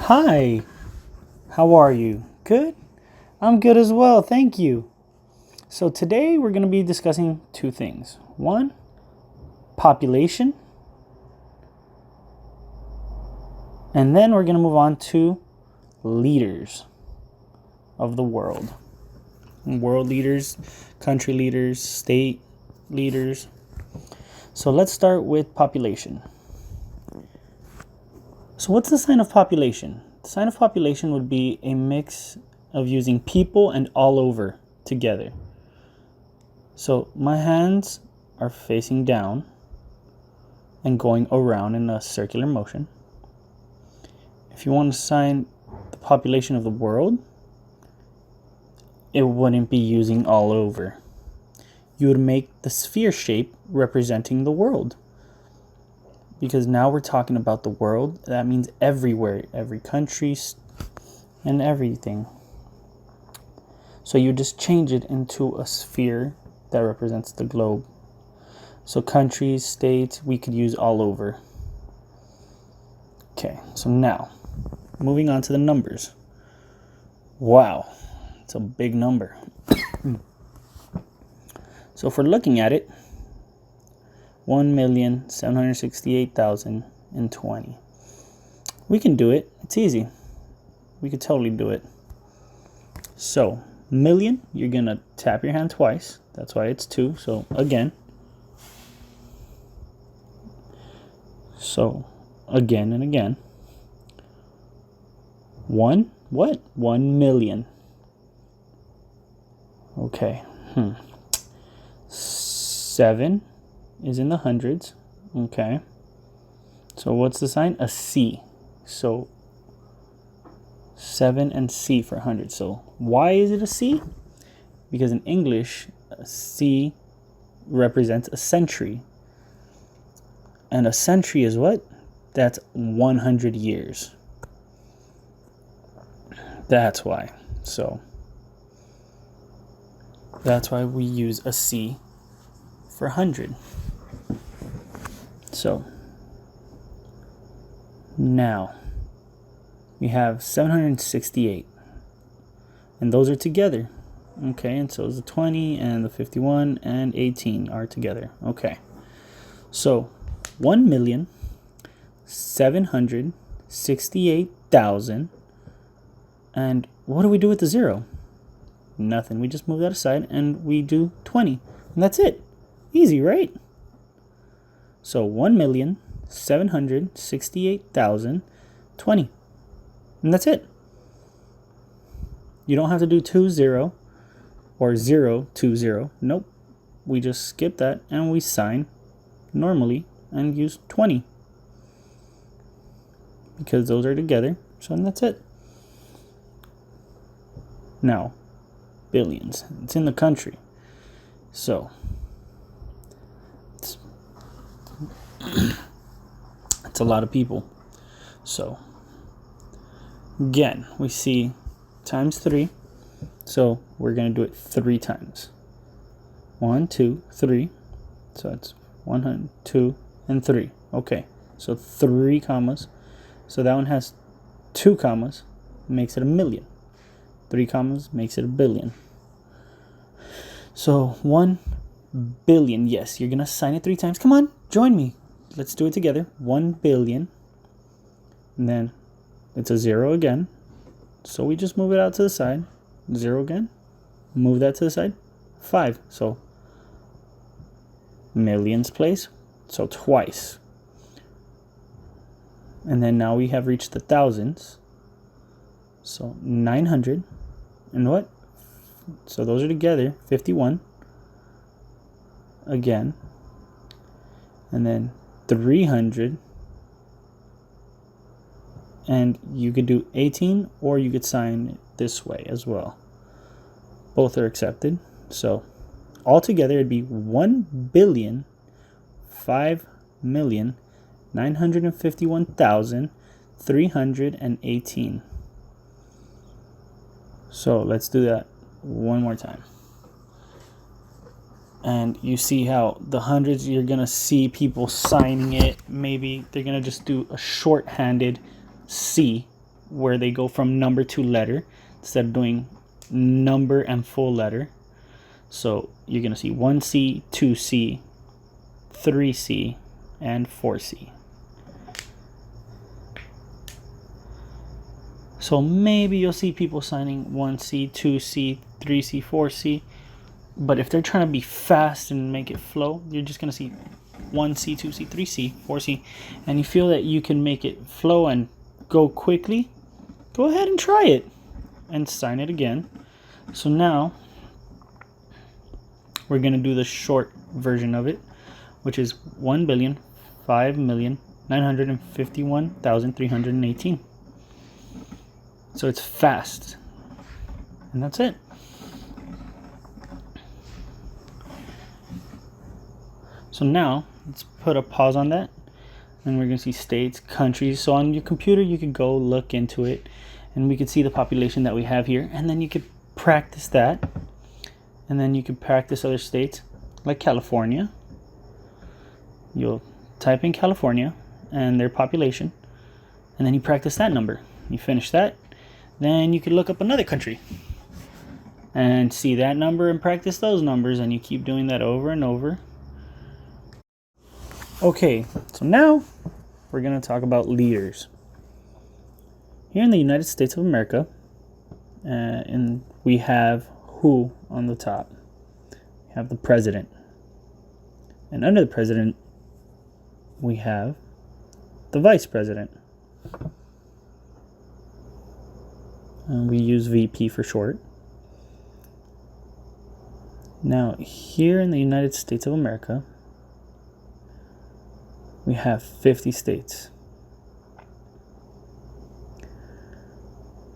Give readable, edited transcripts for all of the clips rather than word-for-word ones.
Hi, how are you? Good? I'm good as well, thank you. So today we're going to be discussing two things. One, population, and then we're going to move on to leaders of the world. World leaders, country leaders, state leaders. So let's start with population. So what's the sign of population? The sign of population would be a mix of using people and all over together. So my hands are facing down and going around in a circular motion. If you want to sign the population of the world, it wouldn't be using all over. You would make the sphere shape representing the world. Because now we're talking about the world. That means everywhere, every country and everything. So you just change it into a sphere that represents the globe. So countries, states, we could use all over. Okay, so now, moving on to the numbers. Wow, it's a big number. So if we're looking at it, 1,768,020. We can do it. It's easy. We could totally do it. So, million, you're going to tap your hand twice. That's why it's 2. So, again. So, again and again. 1, what? 1 million. Okay. 7 is in the hundreds. Okay. So what's the sign? A C. So 7 and C for 100. So why is it a C? Because in English, a C represents a century. And a century is what? That's 100 years. That's why. So that's why we use a C for 100. So now we have 768, and those are together. Okay, and so the 20 and the 51 and 18 are together. Okay, so 1,768,000. And what do we do with the 0? Nothing. We just move that aside and we do 20, and that's it. Easy, right? So 1,768,020. And that's it. You don't have to do 20 or 020. Nope. We just skip that and we sign normally and use 20. Because those are together. So that's it. Now, billions. It's in the country. So it's a lot of people. So again, we see times 3. So we're going to do it 3 times. 1, 2, 3. So it's 100, 2, and 3. Okay. So 3 commas. So that one has 2 commas. Makes it a million. 3 commas makes it a billion. So 1 billion. Yes, you're going to sign it 3 times. Come on, join me. Let's do it together. 1 billion. And then it's a 0 again. So we just move it out to the side. 0 again. Move that to the side. 5. So millions place. So twice. And then now we have reached the thousands. So 900. And what? So those are together. 51. Again. And then 300. And you could do 18, or you could sign it this way as well. Both are accepted. So altogether it'd be 1,5,951,318. So let's do that one more time. And you see how the hundreds, you're going to see people signing it. Maybe they're going to just do a shorthanded C where they go from number to letter instead of doing number and full letter. So you're going to see 1C, 2C, 3C, and 4C. So maybe you'll see people signing 1C, 2C, 3C, 4C. But if they're trying to be fast and make it flow, you're just going to see 1C, 2C, 3C, 4C. And you feel that you can make it flow and go quickly, go ahead and try it and sign it again. So now we're going to do the short version of it, which is 1,005,951,318. So it's fast. And that's it. So now let's put a pause on that. And we're going to see states, countries. So on your computer, you could go look into it. And we could see the population that we have here. And then you could practice that. And then you could practice other states like California. You'll type in California and their population. And then you practice that number. You finish that. Then you could look up another country and see that number and practice those numbers. And you keep doing that over and over. Okay, so now we're going to talk about leaders. Here in the United States of America, and we have who on the top? We have the president. And under the president, we have the vice president. And we use VP for short. Now, here in the United States of America, we have 50 states.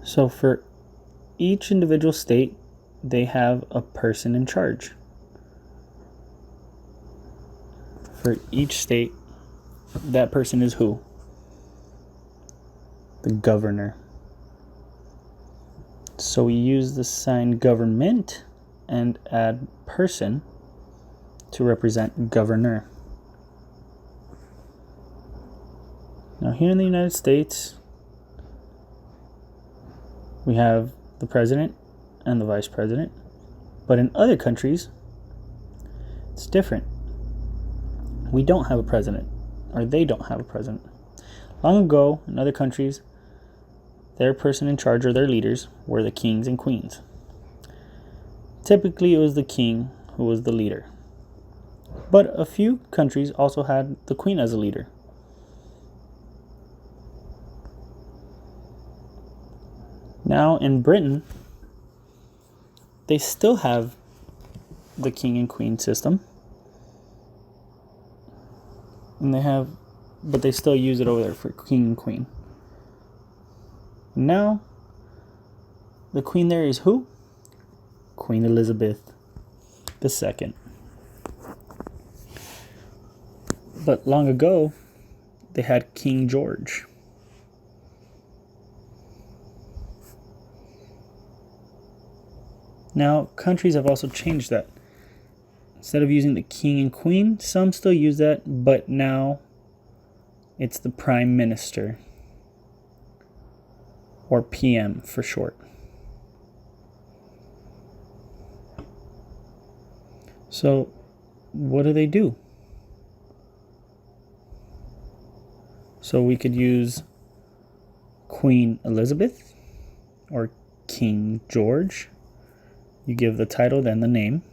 So for each individual state, they have a person in charge. For each state, that person is who? The governor. So we use the sign government and add person to represent governor. Now here in the United States, we have the president and the vice president. But in other countries, it's different. We don't have a president, or they don't have a president. Long ago, in other countries, their person in charge or their leaders were the kings and queens. Typically, it was the king who was the leader. But a few countries also had the queen as a leader. Now in Britain, they still have the king and queen system. But they still use it over there for king and queen. Now, the queen there is who? Queen Elizabeth II. But long ago, they had King George. Now, countries have also changed that. Instead of using the king and queen, some still use that, but now it's the prime minister, or PM for short. So, what do? So we could use Queen Elizabeth or King George. You give the title, then the name.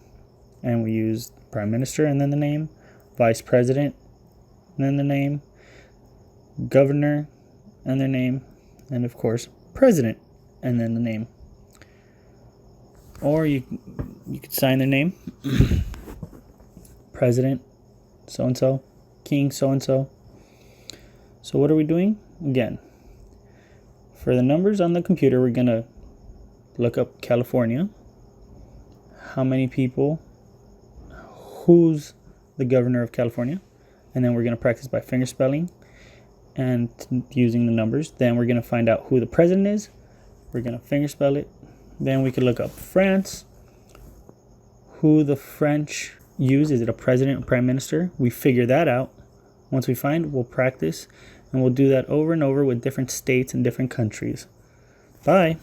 And we use Prime Minister and then the name, Vice President and then the name, Governor and their name, and of course, President and then the name. Or you could sign their name, President so-and-so, King so-and-so. So what are we doing? Again, for the numbers on the computer, we're going to look up California. How many people? Who's the governor of California? And then we're going to practice by finger spelling and using the numbers. Then we're going to find out who the president is. We're going to finger spell it. Then we could look up France. Who the French use. Is it a president or prime minister? We figure that out. Once we find, we'll practice. And And we'll do that over and over with different states and different countries. Bye.